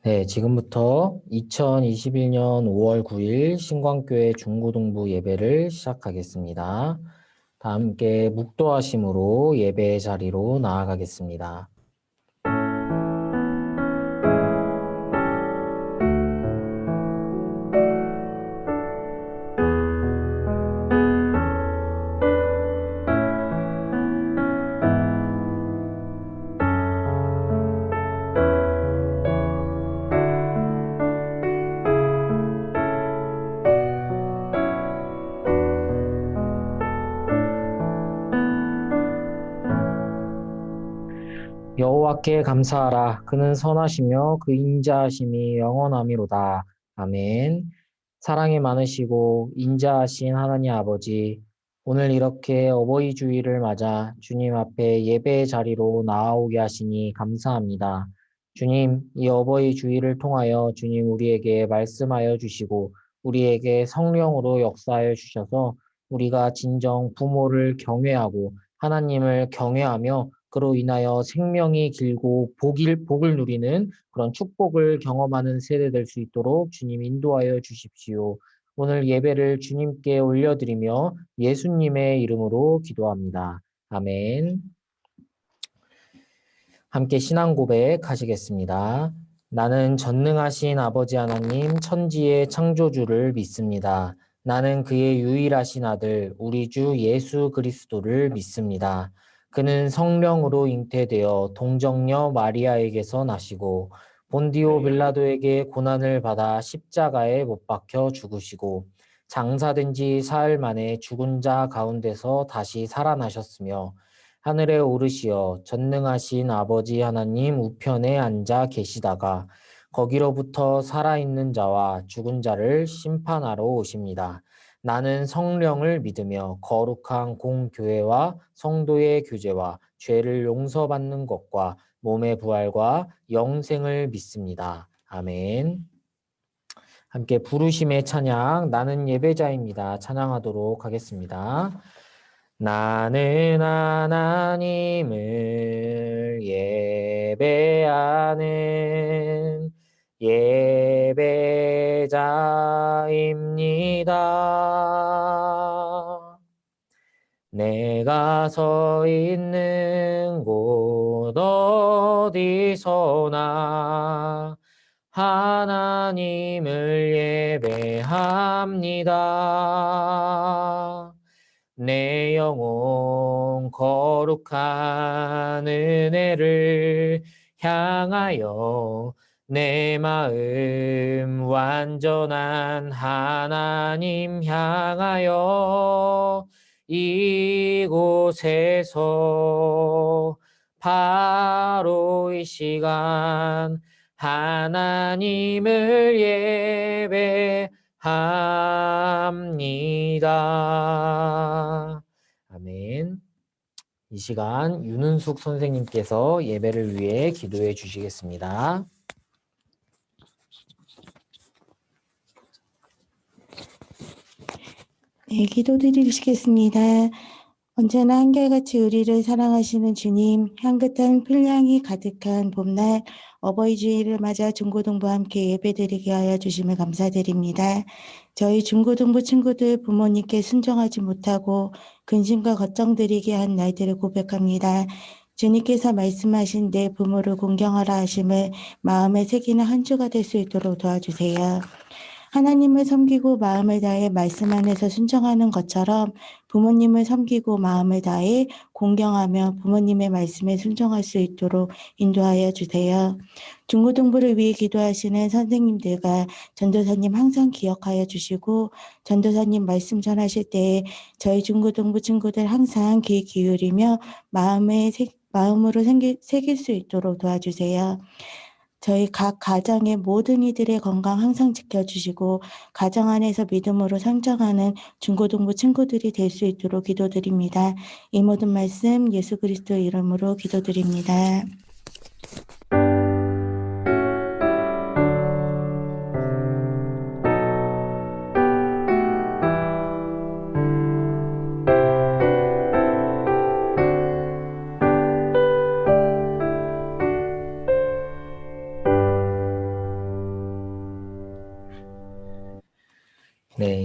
네, 지금부터 2021년 5월 9일 신광교회 중고등부 예배를 시작하겠습니다. 다 함께 묵도하심으로 예배 자리로 나아가겠습니다. 여호와께 감사하라. 그는 선하시며 그 인자하심이 영원하미로다. 아멘. 사랑이 많으시고 인자하신 하나님 아버지, 오늘 이렇게 어버이 주일을 맞아 주님 앞에 예배의 자리로 나아오게 하시니 감사합니다. 주님, 이 어버이 주일을 통하여 주님 우리에게 말씀하여 주시고 우리에게 성령으로 역사하여 주셔서 우리가 진정 부모를 경외하고 하나님을 경외하며 그로 인하여 생명이 길고 복을 누리는 그런 축복을 경험하는 세대 될 수 있도록 주님 인도하여 주십시오. 오늘 예배를 주님께 올려드리며 예수님의 이름으로 기도합니다. 아멘. 함께 신앙 고백 하시겠습니다. 나는 전능하신 아버지 하나님 천지의 창조주를 믿습니다. 나는 그의 유일하신 아들 우리 주 예수 그리스도를 믿습니다. 그는 성령으로 잉태되어 동정녀 마리아에게서 나시고 본디오 빌라도에게 고난을 받아 십자가에 못 박혀 죽으시고 장사된 지 사흘 만에 죽은 자 가운데서 다시 살아나셨으며 하늘에 오르시어 전능하신 아버지 하나님 우편에 앉아 계시다가 거기로부터 살아있는 자와 죽은 자를 심판하러 오십니다. 나는 성령을 믿으며 거룩한 공교회와 성도의 교제와 죄를 용서받는 것과 몸의 부활과 영생을 믿습니다. 아멘. 함께 부르심의 찬양 나는 예배자입니다. 찬양하도록 하겠습니다. 나는 하나님을 예배하는 예배자입니다. 내가 서 있는 곳 어디서나 하나님을 예배합니다. 내 영혼 거룩한 은혜를 향하여 내 마음 완전한 하나님 향하여 이곳에서 바로 이 시간 하나님을 예배합니다. 아멘. 이 시간 윤은숙 선생님께서 예배를 위해 기도해 주시겠습니다. 네, 기도드리시겠습니다. 언제나 한결같이 우리를 사랑하시는 주님, 향긋한 풀향이 가득한 봄날 어버이 주일을 맞아 중고등부와 함께 예배드리게 하여 주심을 감사드립니다. 저희 중고등부 친구들 부모님께 순종하지 못하고 근심과 걱정드리게 한 날들을 고백합니다. 주님께서 말씀하신 내 부모를 공경하라 하심을 마음에 새기는 한 주가 될 수 있도록 도와주세요. 하나님을 섬기고 마음을 다해 말씀 안에서 순종하는 것처럼 부모님을 섬기고 마음을 다해 공경하며 부모님의 말씀에 순종할 수 있도록 인도하여 주세요. 중고등부를 위해 기도하시는 선생님들과 전도사님 항상 기억하여 주시고 전도사님 말씀 전하실 때에 저희 중고등부 친구들 항상 귀 기울이며 마음으로 새길 수 있도록 도와주세요. 저희 각 가정의 모든 이들의 건강 항상 지켜주시고 가정 안에서 믿음으로 성장하는 중고등부 친구들이 될 수 있도록 기도드립니다. 이 모든 말씀 예수 그리스도 이름으로 기도드립니다.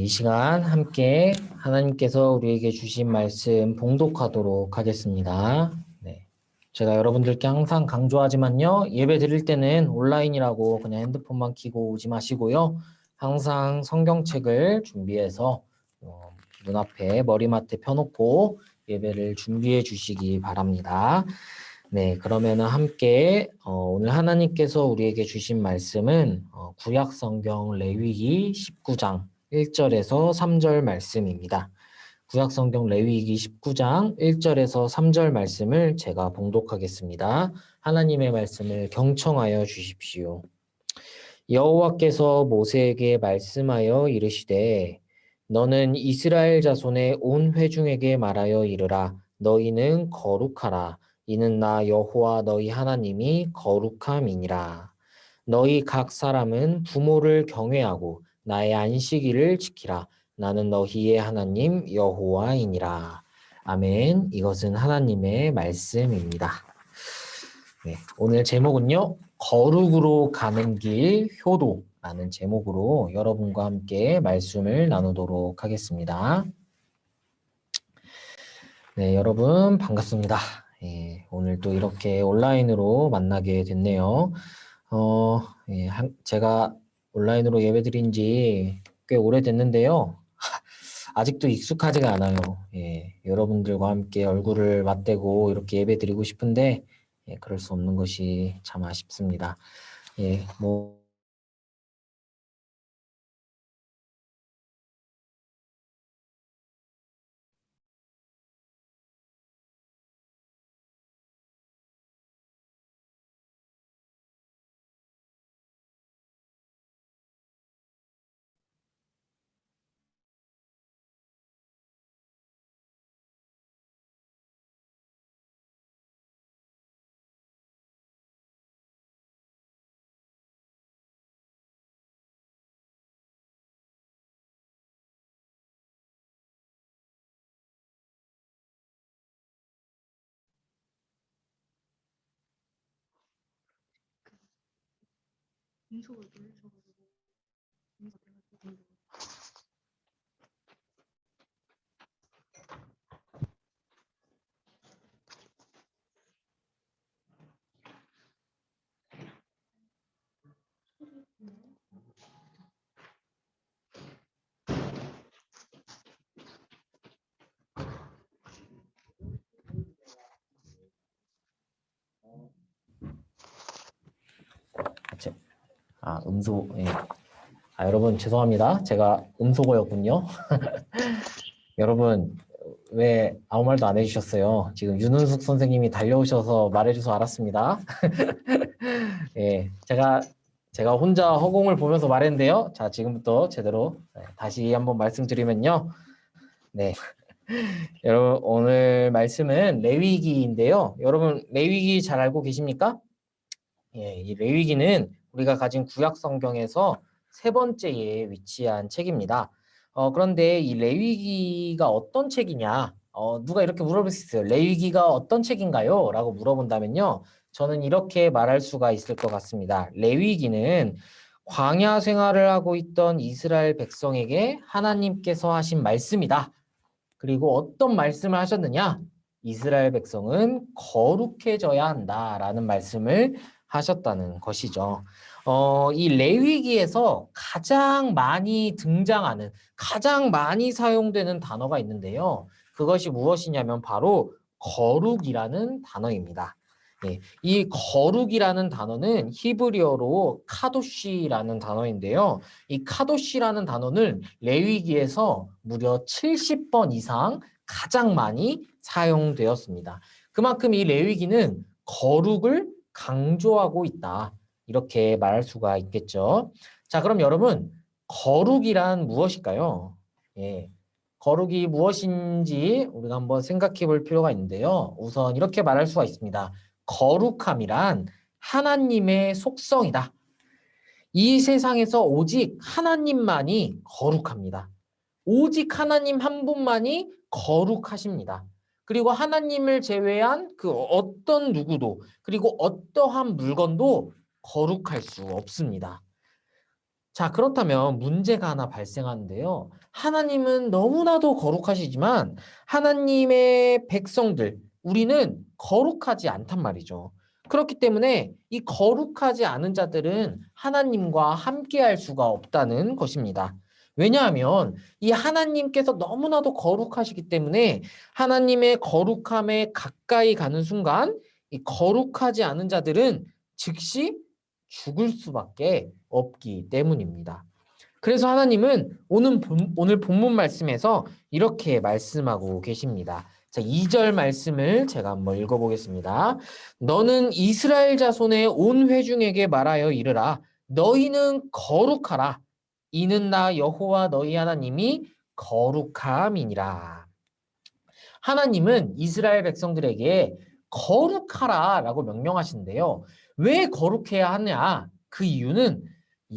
이 시간 함께 하나님께서 우리에게 주신 말씀 봉독하도록 하겠습니다. 네. 제가 여러분들께 항상 강조하지만요. 예배 드릴 때는 온라인이라고 그냥 핸드폰만 켜고 오지 마시고요. 항상 성경책을 준비해서 눈앞에 머리맡에 펴놓고 예배를 준비해 주시기 바랍니다. 네, 그러면은 함께 오늘 하나님께서 우리에게 주신 말씀은 구약 성경 레위기 19장 1절에서 3절 말씀입니다. 구약 성경 레위기 19장 1절에서 3절 말씀을 제가 봉독하겠습니다. 하나님의 말씀을 경청하여 주십시오. 여호와께서 모세에게 말씀하여 이르시되 너는 이스라엘 자손의 온 회중에게 말하여 이르라 너희는 거룩하라 이는 나 여호와 너희 하나님이 거룩함이니라. 너희 각 사람은 부모를 경외하고 나의 안식일을 지키라. 나는 너희의 하나님 여호와이니라. 아멘. 이것은 하나님의 말씀입니다. 네, 오늘 제목은요. 거룩으로 가는 길 효도라는 제목으로 여러분과 함께 말씀을 나누도록 하겠습니다. 네, 여러분 반갑습니다. 예, 오늘 또 이렇게 온라인으로 만나게 됐네요. 예, 제가 온라인으로 예배드린 지 꽤 오래됐는데요. 아직도 익숙하지가 않아요. 예, 여러분들과 함께 얼굴을 맞대고 이렇게 예배드리고 싶은데 예, 그럴 수 없는 것이 참 아쉽습니다. 예, 뭐 음소 예. 여러분 죄송합니다. 제가 음소거였군요. 여러분 왜 아무 말도 안 해주셨어요? 지금 윤은숙 선생님이 달려오셔서 말해줘서 알았습니다. 예, 제가 혼자 허공을 보면서 말했는데요. 자, 지금부터 제대로 다시 한번 말씀드리면요. 네, 여러분 오늘 말씀은 레위기인데요. 여러분 레위기 잘 알고 계십니까? 예, 이 레위기는 우리가 가진 구약 성경에서 세 번째에 위치한 책입니다. 그런데 이 레위기가 어떤 책이냐? 누가 이렇게 물어볼 수 있어요. 레위기가 어떤 책인가요? 라고 물어본다면요. 저는 이렇게 말할 수가 있을 것 같습니다. 레위기는 광야 생활을 하고 있던 이스라엘 백성에게 하나님께서 하신 말씀이다. 그리고 어떤 말씀을 하셨느냐? 이스라엘 백성은 거룩해져야 한다라는 말씀을 하셨다는 것이죠. 이 레위기에서 가장 많이 등장하는, 가장 많이 사용되는 단어가 있는데요. 그것이 무엇이냐면 바로 거룩이라는 단어입니다. 예, 이 거룩이라는 단어는 히브리어로 카도시라는 단어인데요. 이 카도시라는 단어는 레위기에서 무려 70번 이상 가장 많이 사용되었습니다. 그만큼 이 레위기는 거룩을 강조하고 있다. 이렇게 말할 수가 있겠죠. 자, 그럼 여러분, 거룩이란 무엇일까요? 예, 거룩이 무엇인지 우리가 한번 생각해 볼 필요가 있는데요. 우선 이렇게 말할 수가 있습니다. 거룩함이란 하나님의 속성이다. 이 세상에서 오직 하나님만이 거룩합니다. 오직 하나님 한 분만이 거룩하십니다. 그리고 하나님을 제외한 그 어떤 누구도 그리고 어떠한 물건도 거룩할 수 없습니다. 자, 그렇다면 문제가 하나 발생하는데요. 하나님은 너무나도 거룩하시지만 하나님의 백성들, 우리는 거룩하지 않단 말이죠. 그렇기 때문에 이 거룩하지 않은 자들은 하나님과 함께할 수가 없다는 것입니다. 왜냐하면 이 하나님께서 너무나도 거룩하시기 때문에 하나님의 거룩함에 가까이 가는 순간 이 거룩하지 않은 자들은 즉시 죽을 수밖에 없기 때문입니다. 그래서 하나님은 오늘 본문 말씀에서 이렇게 말씀하고 계십니다. 자, 2절 말씀을 제가 한번 읽어보겠습니다. 너는 이스라엘 자손의 온 회중에게 말하여 이르라. 너희는 거룩하라. 이는 나 여호와 너희 하나님이 거룩함이니라. 하나님은 이스라엘 백성들에게 거룩하라라고 명령하시는데요. 왜 거룩해야 하냐? 그 이유는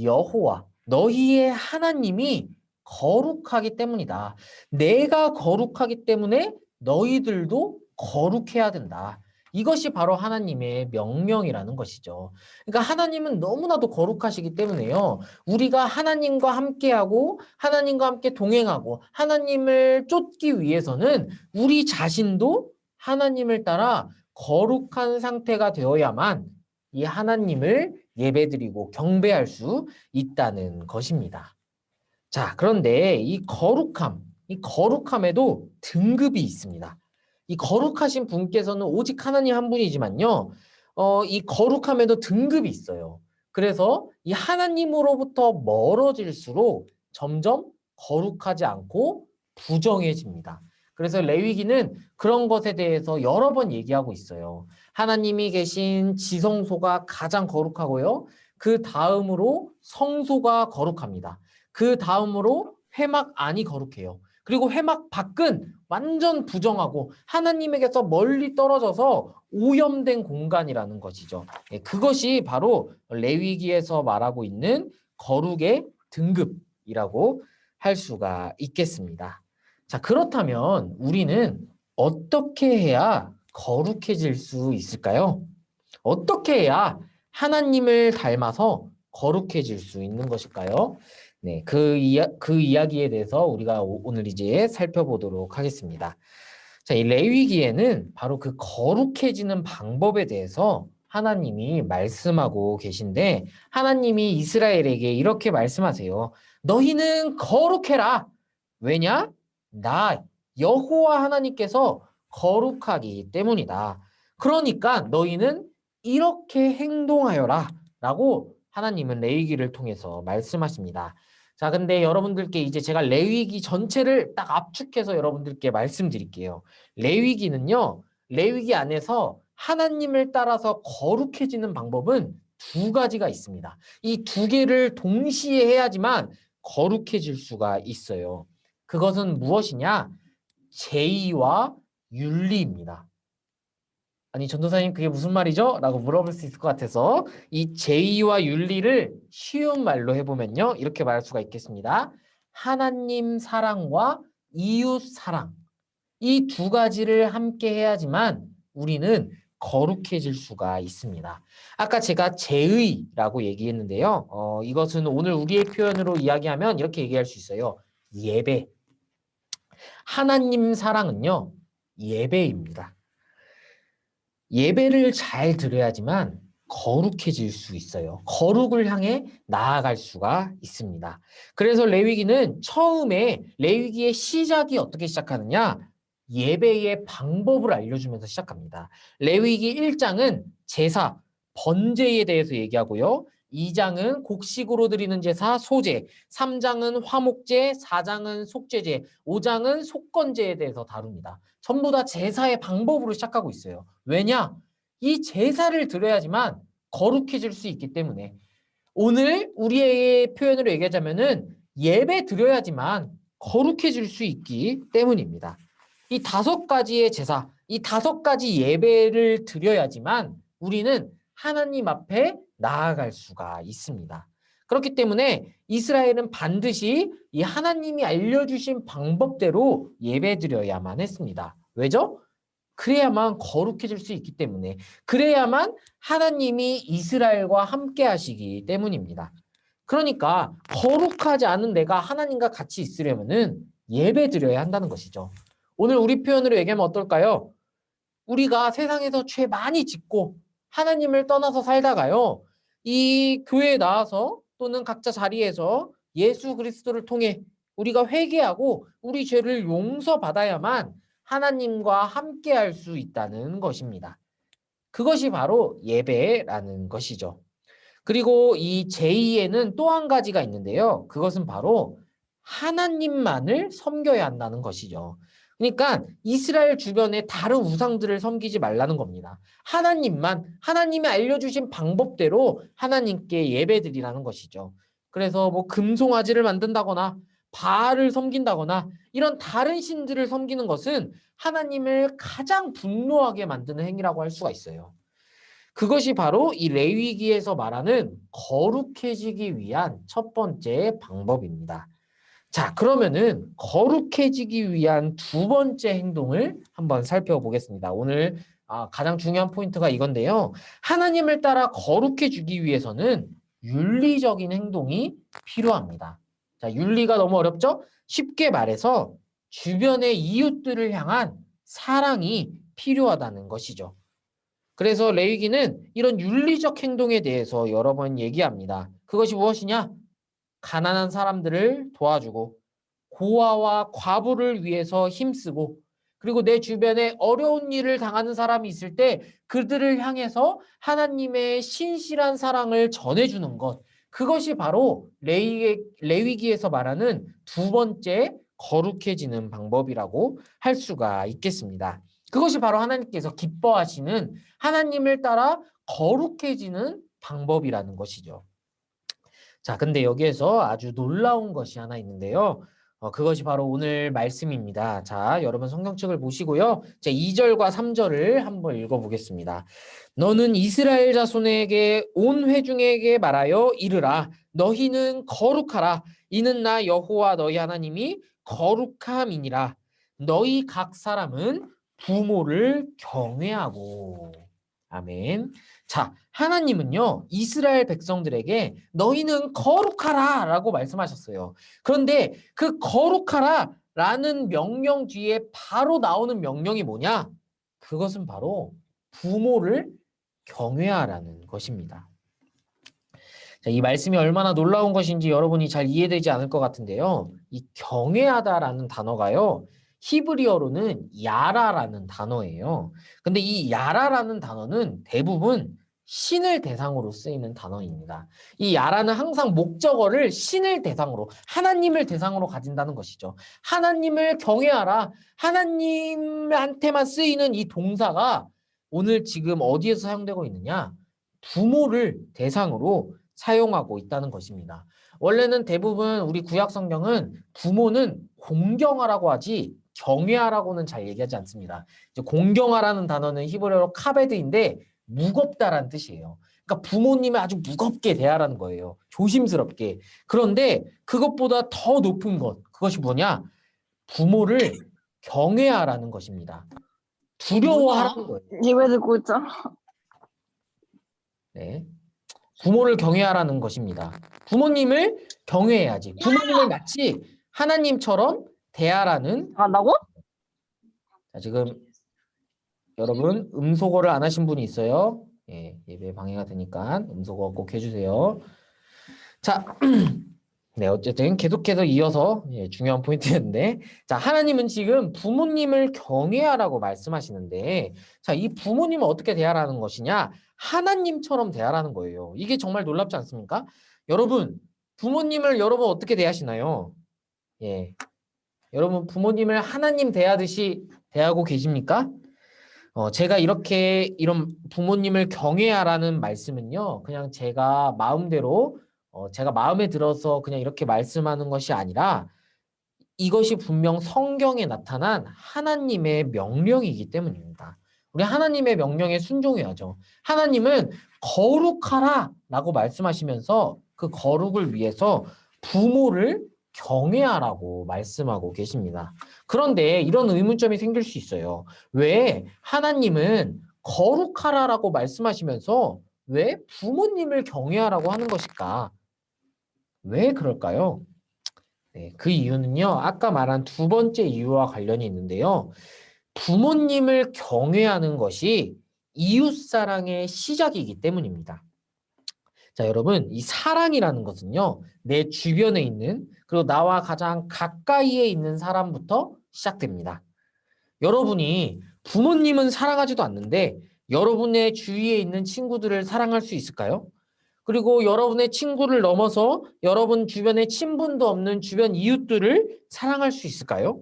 여호와 너희의 하나님이 거룩하기 때문이다. 내가 거룩하기 때문에 너희들도 거룩해야 된다. 이것이 바로 하나님의 명령이라는 것이죠. 그러니까 하나님은 너무나도 거룩하시기 때문에요. 우리가 하나님과 함께하고 하나님과 함께 동행하고 하나님을 쫓기 위해서는 우리 자신도 하나님을 따라 거룩한 상태가 되어야만 이 하나님을 예배드리고 경배할 수 있다는 것입니다. 자, 그런데 이 거룩함에도 등급이 있습니다. 이 거룩하신 분께서는 오직 하나님 한 분이지만요, 이 거룩함에도 등급이 있어요. 그래서 이 하나님으로부터 멀어질수록 점점 거룩하지 않고 부정해집니다. 그래서 레위기는 그런 것에 대해서 여러 번 얘기하고 있어요. 하나님이 계신 지성소가 가장 거룩하고요. 그 다음으로 성소가 거룩합니다. 그 다음으로 회막 안이 거룩해요. 그리고 회막 밖은 완전 부정하고 하나님에게서 멀리 떨어져서 오염된 공간이라는 것이죠. 그것이 바로 레위기에서 말하고 있는 거룩의 등급이라고 할 수가 있겠습니다. 자, 그렇다면 우리는 어떻게 해야 거룩해질 수 있을까요? 어떻게 해야 하나님을 닮아서 거룩해질 수 있는 것일까요? 네, 그 이야기에 대해서 우리가 오늘 이제 살펴보도록 하겠습니다. 자, 이 레위기에는 바로 그 거룩해지는 방법에 대해서 하나님이 말씀하고 계신데 하나님이 이스라엘에게 이렇게 말씀하세요. 너희는 거룩해라. 왜냐? 나 여호와 하나님께서 거룩하기 때문이다. 그러니까 너희는 이렇게 행동하여라 라고 하나님은 레위기를 통해서 말씀하십니다. 자, 근데 여러분들께 이제 제가 레위기 전체를 딱 압축해서 여러분들께 말씀드릴게요. 레위기는요, 레위기 안에서 하나님을 따라서 거룩해지는 방법은 두 가지가 있습니다. 이 두 개를 동시에 해야지만 거룩해질 수가 있어요. 그것은 무엇이냐? 제의와 윤리입니다. 아니, 전도사님, 그게 무슨 말이죠? 라고 물어볼 수 있을 것 같아서 이 제의와 윤리를 쉬운 말로 해보면요. 이렇게 말할 수가 있겠습니다. 하나님 사랑과 이웃 사랑. 이 두 가지를 함께 해야지만 우리는 거룩해질 수가 있습니다. 아까 제가 제의라고 얘기했는데요. 이것은 오늘 우리의 표현으로 이야기하면 이렇게 얘기할 수 있어요. 예배. 하나님 사랑은요, 예배입니다. 예배를 잘 드려야지만 거룩해질 수 있어요. 거룩을 향해 나아갈 수가 있습니다. 그래서 레위기는 처음에 레위기의 시작이 어떻게 시작하느냐? 예배의 방법을 알려주면서 시작합니다. 레위기 1장은 제사, 번제에 대해서 얘기하고요. 2장은 곡식으로 드리는 제사, 소제, 3장은 화목제, 4장은 속죄제, 5장은 속건제에 대해서 다룹니다. 전부 다 제사의 방법으로 시작하고 있어요. 왜냐? 이 제사를 드려야지만 거룩해질 수 있기 때문에 오늘 우리의 표현으로 얘기하자면은 예배 드려야지만 거룩해질 수 있기 때문입니다. 이 5가지의 제사, 이 5가지 예배를 드려야지만 우리는 하나님 앞에 나아갈 수가 있습니다. 그렇기 때문에 이스라엘은 반드시 이 하나님이 알려주신 방법대로 예배드려야만 했습니다. 왜죠? 그래야만 거룩해질 수 있기 때문에, 그래야만 하나님이 이스라엘과 함께 하시기 때문입니다. 그러니까 거룩하지 않은 내가 하나님과 같이 있으려면은 예배 드려야 한다는 것이죠. 오늘 우리 표현으로 얘기하면 어떨까요? 우리가 세상에서 죄 많이 짓고 하나님을 떠나서 살다가요. 이 교회에 나와서 또는 각자 자리에서 예수 그리스도를 통해 우리가 회개하고 우리 죄를 용서받아야만 하나님과 함께 할 수 있다는 것입니다. 그것이 바로 예배라는 것이죠. 그리고 이 제2에는 또 한 가지가 있는데요. 그것은 바로 하나님만을 섬겨야 한다는 것이죠. 그러니까 이스라엘 주변에 다른 우상들을 섬기지 말라는 겁니다. 하나님만, 하나님이 알려주신 방법대로 하나님께 예배드리라는 것이죠. 그래서 뭐 금송아지를 만든다거나 바알을 섬긴다거나 이런 다른 신들을 섬기는 것은 하나님을 가장 분노하게 만드는 행위라고 할 수가 있어요. 그것이 바로 이 레위기에서 말하는 거룩해지기 위한 첫 번째 방법입니다. 자, 그러면은 거룩해지기 위한 두 번째 행동을 한번 살펴보겠습니다. 오늘 가장 중요한 포인트가 이건데요. 하나님을 따라 거룩해지기 위해서는 윤리적인 행동이 필요합니다. 자, 윤리가 너무 어렵죠? 쉽게 말해서 주변의 이웃들을 향한 사랑이 필요하다는 것이죠. 그래서 레위기는 이런 윤리적 행동에 대해서 여러 번 얘기합니다. 그것이 무엇이냐? 가난한 사람들을 도와주고 고아와 과부를 위해서 힘쓰고 그리고 내 주변에 어려운 일을 당하는 사람이 있을 때 그들을 향해서 하나님의 신실한 사랑을 전해주는 것. 그것이 바로 레위기에서 말하는 두 번째 거룩해지는 방법이라고 할 수가 있겠습니다. 그것이 바로 하나님께서 기뻐하시는 하나님을 따라 거룩해지는 방법이라는 것이죠. 자, 근데 여기에서 아주 놀라운 것이 하나 있는데요. 그것이 바로 오늘 말씀입니다. 자, 여러분 성경책을 보시고요. 제 2절과 3절을 한번 읽어보겠습니다. 너는 이스라엘 자손에게 온 회중에게 말하여 이르라. 너희는 거룩하라. 이는 나 여호와 너희 하나님이 거룩함이니라. 너희 각 사람은 부모를 경외하고. 아멘. 자, 하나님은요, 이스라엘 백성들에게 너희는 거룩하라 라고 말씀하셨어요. 그런데 그 거룩하라 라는 명령 뒤에 바로 나오는 명령이 뭐냐? 그것은 바로 부모를 경외하라는 것입니다. 자, 이 말씀이 얼마나 놀라운 것인지 여러분이 잘 이해되지 않을 것 같은데요. 이 경외하다라는 단어가요. 히브리어로는 야라라는 단어예요. 근데 이 야라라는 단어는 대부분 신을 대상으로 쓰이는 단어입니다. 이 야라는 항상 목적어를 신을 대상으로, 하나님을 대상으로 가진다는 것이죠. 하나님을 경외하라. 하나님한테만 쓰이는 이 동사가 오늘 지금 어디에서 사용되고 있느냐? 부모를 대상으로 사용하고 있다는 것입니다. 원래는 대부분 우리 구약 성경은 부모는 공경하라고 하지 경외하라고는 잘 얘기하지 않습니다. 이제 공경하라는 단어는 히브리어로 카베드인데 무겁다라는 뜻이에요. 그러니까 부모님을 아주 무겁게 대하라는 거예요. 조심스럽게. 그런데 그것보다 더 높은 것, 그것이 뭐냐? 부모를 경외하라는 것입니다. 두려워하라는 거예요. 你为了鼓掌。 네. 부모를 경외하라는 것입니다. 부모님을 경외해야지. 부모님을 마치 하나님처럼 대하라는. 한다고? 자, 지금 여러분 음소거를 안 하신 분이 있어요. 예, 예배 방해가 되니까 음소거 꼭 해주세요. 자, 네, 어쨌든 계속해서 이어서 중요한 포인트였는데, 자, 하나님은 지금 부모님을 경외하라고 말씀하시는데, 자, 이 부모님을 어떻게 대하라는 것이냐? 하나님처럼 대하라는 거예요. 이게 정말 놀랍지 않습니까? 여러분, 부모님을 여러분 어떻게 대하시나요? 예, 여러분 부모님을 하나님 대하듯이 대하고 계십니까? 제가 이런 부모님을 경외하라는 말씀은요, 그냥 제가 마음대로 제가 마음에 들어서 그냥 이렇게 말씀하는 것이 아니라 이것이 분명 성경에 나타난 하나님의 명령이기 때문입니다. 우리 하나님의 명령에 순종해야죠. 하나님은 거룩하라 라고 말씀하시면서 그 거룩을 위해서 부모를 경외하라고 말씀하고 계십니다. 그런데 이런 의문점이 생길 수 있어요. 왜 하나님은 거룩하라라고 말씀하시면서 왜 부모님을 경외하라고 하는 것일까? 왜 그럴까요? 네, 그 이유는요. 아까 말한 두 번째 이유와 관련이 있는데요. 부모님을 경외하는 것이 이웃사랑의 시작이기 때문입니다. 자, 여러분, 이 사랑이라는 것은요, 내 주변에 있는, 그리고 나와 가장 가까이에 있는 사람부터 시작됩니다. 여러분이 부모님은 사랑하지도 않는데, 여러분의 주위에 있는 친구들을 사랑할 수 있을까요? 그리고 여러분의 친구를 넘어서 여러분 주변에 친분도 없는 주변 이웃들을 사랑할 수 있을까요?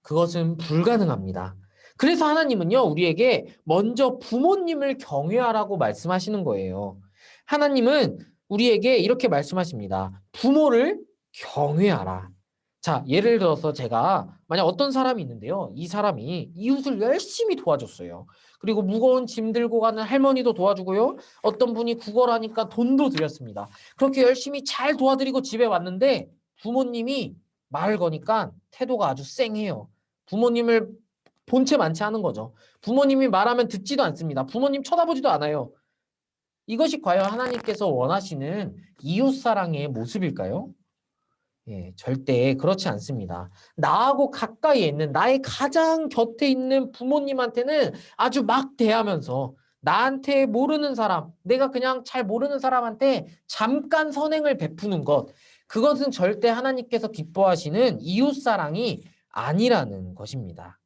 그것은 불가능합니다. 그래서 하나님은요, 우리에게 먼저 부모님을 경외하라고 말씀하시는 거예요. 하나님은 우리에게 이렇게 말씀하십니다. 부모를 경외하라. 자, 예를 들어서 제가 만약 어떤 사람이 있는데요. 이 사람이 이웃을 열심히 도와줬어요. 그리고 무거운 짐 들고 가는 할머니도 도와주고요. 어떤 분이 구걸하니까 돈도 드렸습니다. 그렇게 열심히 잘 도와드리고 집에 왔는데 부모님이 말을 거니까 태도가 아주 쌩해요. 부모님을 본체 많지 않은 거죠. 부모님이 말하면 듣지도 않습니다. 부모님 쳐다보지도 않아요. 이것이 과연 하나님께서 원하시는 이웃사랑의 모습일까요? 예, 절대 그렇지 않습니다. 나하고 가까이 있는 나의 가장 곁에 있는 부모님한테는 아주 막 대하면서 나한테 모르는 사람, 내가 그냥 잘 모르는 사람한테 잠깐 선행을 베푸는 것, 그것은 절대 하나님께서 기뻐하시는 이웃사랑이 아니라는 것입니다.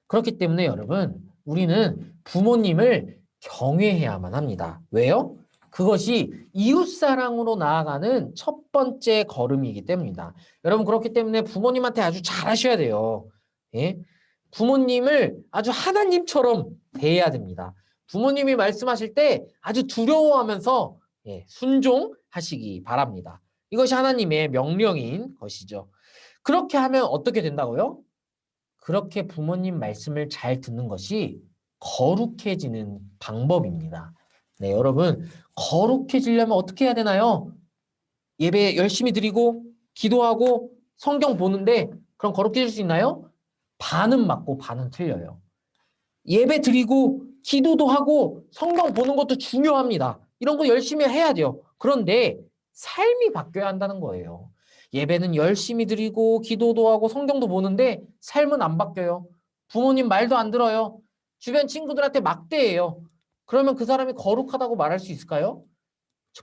그렇기 때문에 여러분, 우리는 부모님을 경외해야만 합니다. 왜요? 그것이 이웃사랑으로 나아가는 첫 번째 걸음이기 때문이다. 여러분, 그렇기 때문에 부모님한테 아주 잘하셔야 돼요. 예? 부모님을 아주 하나님처럼 대해야 됩니다. 부모님이 말씀하실 때 아주 두려워하면서 순종하시기 바랍니다. 이것이 하나님의 명령인 것이죠. 그렇게 하면 어떻게 된다고요? 그렇게 부모님 말씀을 잘 듣는 것이 거룩해지는 방법입니다. 네, 여러분, 거룩해지려면 어떻게 해야 되나요? 예배 열심히 드리고, 기도하고, 성경 보는데, 그럼 거룩해질 수 있나요? 반은 맞고 반은 틀려요. 예배 드리고, 기도도 하고, 성경 보는 것도 중요합니다. 이런 거 열심히 해야 돼요. 그런데 삶이 바뀌어야 한다는 거예요. 예배는 열심히 드리고 기도도 하고 성경도 보는데 삶은 안 바뀌어요. 부모님 말도 안 들어요. 주변 친구들한테 막대해요. 그러면 그 사람이 거룩하다고 말할 수 있을까요?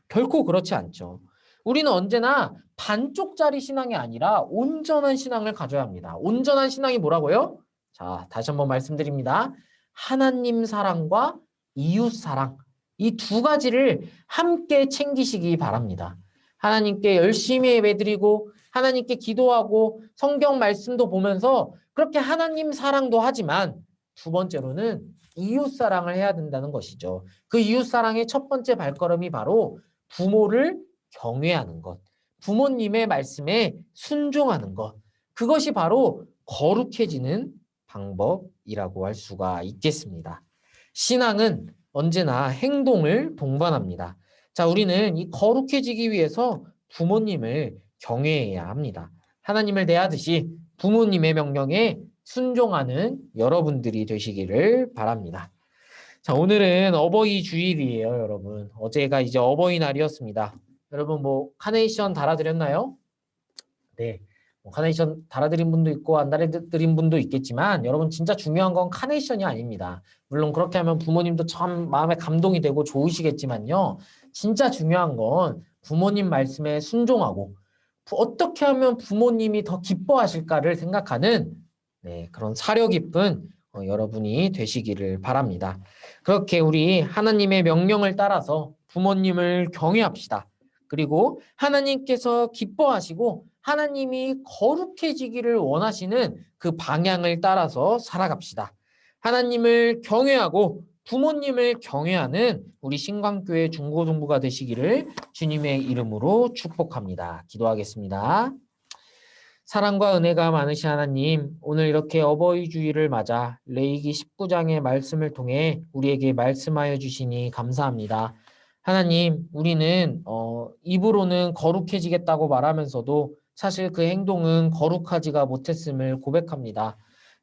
결코 그렇지 않죠. 우리는 언제나 반쪽짜리 신앙이 아니라 온전한 신앙을 가져야 합니다. 온전한 신앙이 뭐라고요? 자, 다시 한번 말씀드립니다. 하나님 사랑과 이웃 사랑. 이 두 가지를 함께 챙기시기 바랍니다. 하나님께 열심히 예배드리고 하나님께 기도하고 성경 말씀도 보면서 그렇게 하나님 사랑도 하지만 두 번째로는 이웃 사랑을 해야 된다는 것이죠. 그 이웃 사랑의 첫 번째 발걸음이 바로 부모를 경외하는 것, 부모님의 말씀에 순종하는 것, 그것이 바로 거룩해지는 방법이라고 할 수가 있겠습니다. 신앙은 언제나 행동을 동반합니다. 자, 우리는 이 거룩해지기 위해서 부모님을 경외해야 합니다. 하나님을 대하듯이 부모님의 명령에 순종하는 여러분들이 되시기를 바랍니다. 자, 오늘은 어버이 주일이에요, 여러분. 어제가 이제 어버이날이었습니다. 여러분, 뭐, 카네이션 달아드렸나요? 네. 뭐 카네이션 달아드린 분도 있고, 안 달아드린 분도 있겠지만, 여러분, 진짜 중요한 건 카네이션이 아닙니다. 물론 그렇게 하면 부모님도 참 마음에 감동이 되고 좋으시겠지만요. 진짜 중요한 건 부모님 말씀에 순종하고, 어떻게 하면 부모님이 더 기뻐하실까를 생각하는 그런 사려 깊은 여러분이 되시기를 바랍니다. 그렇게 우리 하나님의 명령을 따라서 부모님을 경외합시다. 그리고 하나님께서 기뻐하시고 하나님이 거룩해지기를 원하시는 그 방향을 따라서 살아갑시다. 하나님을 경외하고 부모님을 경외하는 우리 신광교회 중고등부가 되시기를 주님의 이름으로 축복합니다. 기도하겠습니다. 사랑과 은혜가 많으신 하나님, 오늘 이렇게 어버이 주일을 맞아 레위기 19장의 말씀을 통해 우리에게 말씀하여 주시니 감사합니다. 하나님, 우리는 입으로는 거룩해지겠다고 말하면서도 사실 그 행동은 거룩하지가 못했음을 고백합니다.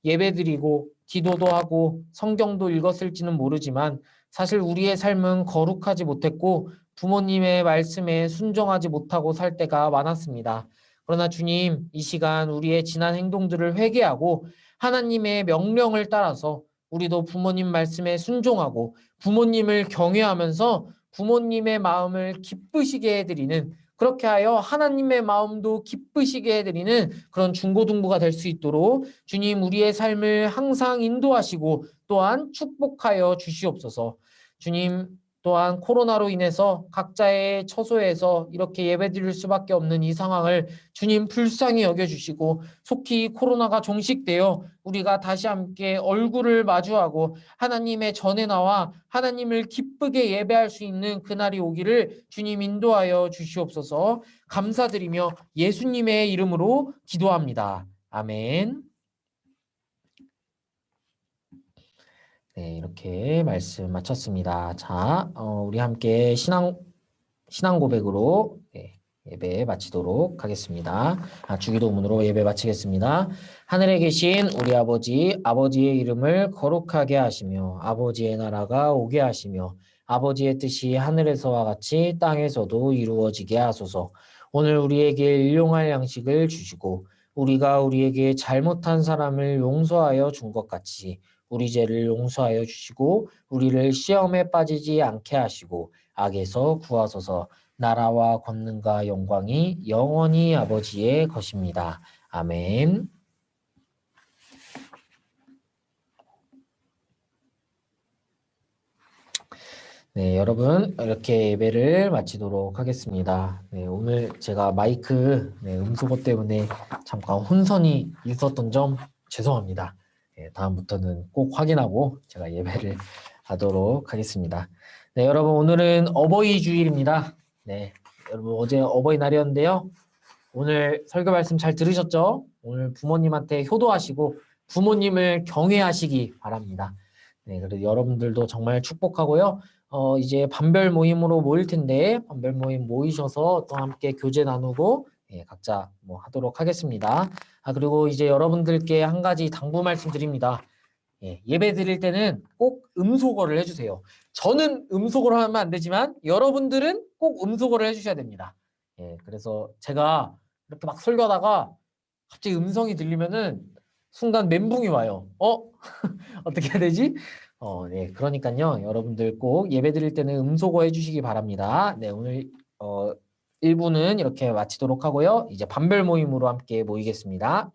예배드리고 기도도 하고 성경도 읽었을지는 모르지만 사실 우리의 삶은 거룩하지 못했고 부모님의 말씀에 순종하지 못하고 살 때가 많았습니다. 그러나 주님, 이 시간 우리의 지난 행동들을 회개하고 하나님의 명령을 따라서 우리도 부모님 말씀에 순종하고 부모님을 경외하면서 부모님의 마음을 기쁘시게 해드리는, 그렇게 하여 하나님의 마음도 기쁘시게 해드리는 그런 중고등부가 될 수 있도록 주님 우리의 삶을 항상 인도하시고 또한 축복하여 주시옵소서. 주님, 또한 코로나로 인해서 각자의 처소에서 이렇게 예배드릴 수밖에 없는 이 상황을 주님 불쌍히 여겨주시고, 속히 코로나가 종식되어 우리가 다시 함께 얼굴을 마주하고 하나님의 전에 나와 하나님을 기쁘게 예배할 수 있는 그날이 오기를 주님 인도하여 주시옵소서. 감사드리며 예수님의 이름으로 기도합니다. 아멘. 네, 이렇게 말씀 마쳤습니다. 자, 우리 함께 신앙 고백으로 예배 마치도록 하겠습니다. 주기도문으로 예배 마치겠습니다. 하늘에 계신 우리 아버지, 아버지의 이름을 거룩하게 하시며 아버지의 나라가 오게 하시며 아버지의 뜻이 하늘에서와 같이 땅에서도 이루어지게 하소서. 오늘 우리에게 일용할 양식을 주시고 우리가 우리에게 잘못한 사람을 용서하여 준 것 같이 우리 죄를 용서하여 주시고 우리를 시험에 빠지지 않게 하시고 악에서 구하소서. 나라와 권능과 영광이 영원히 아버지의 것입니다. 아멘. 네, 여러분 이렇게 예배를 마치도록 하겠습니다. 네, 오늘 제가 마이크 음소거 때문에 잠깐 혼선이 있었던 점 죄송합니다. 네, 다음부터는 꼭 확인하고 제가 예배를 하도록 하겠습니다. 네, 여러분 오늘은 어버이 주일입니다. 네, 여러분 어제 어버이날이었는데요. 오늘 설교 말씀 잘 들으셨죠? 오늘 부모님한테 효도하시고 부모님을 경외하시기 바랍니다. 네, 그래서 여러분들도 정말 축복하고요. 이제 반별 모임으로 모일 텐데 반별 모임 모이셔서 또 함께 교제 나누고 각자 뭐 하도록 하겠습니다. 그리고 이제 여러분들께 한 가지 당부 말씀드립니다. 예배 드릴 때는 꼭 음소거를 해주세요. 저는 음소거를 하면 안 되지만 여러분들은 꼭 음소거를 해주셔야 됩니다. 그래서 제가 이렇게 막 설교하다가 갑자기 음성이 들리면은 순간 멘붕이 와요. 어떻게 해야 되지? 네, 그러니까요. 여러분들 꼭 예배 드릴 때는 음소거 해주시기 바랍니다. 네, 오늘 1부는 이렇게 마치도록 하고요. 이제 반별 모임으로 함께 모이겠습니다.